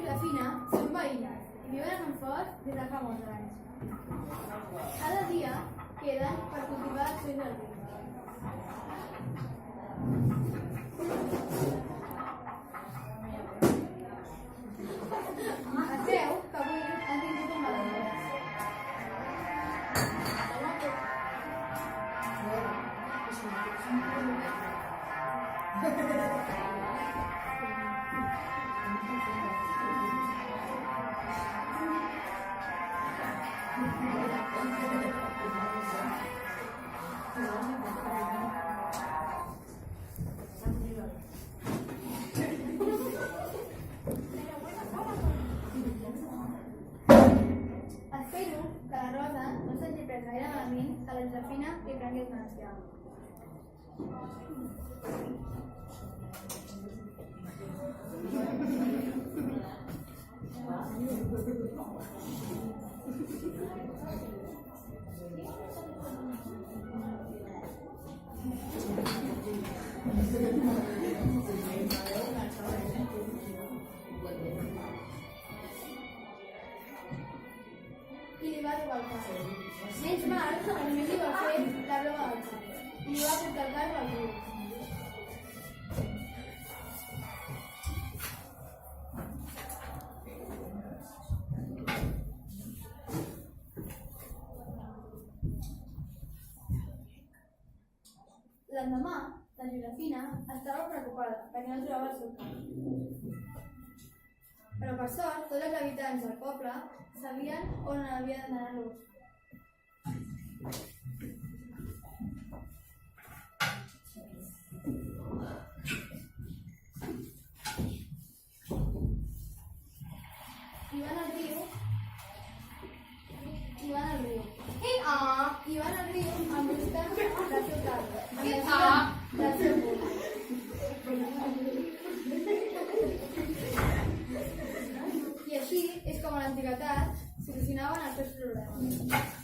Josefina són veïnes i viuen a Montfort des de fa molts anys. Cada dia queden per cultivar el seu jardí. Es veu que avui han tingut un mal dia. Espero que la Rosa no s'hagi pres gaire malament que la Josefina li prengui el valencià. I li va robar el carro. Menys mal que només li va fer la broma del carro. I li va portar el carro al riu. L'endemà, la Josefina estava preocupada perquè no trobava el seu carro. Però per sort, tots els habitants del poble sabien on havia d'anar-lo. I van al riu en busca del seu carro, en busca del seu punt. I així és com a l'antiguitat solucionaven els seus problemes.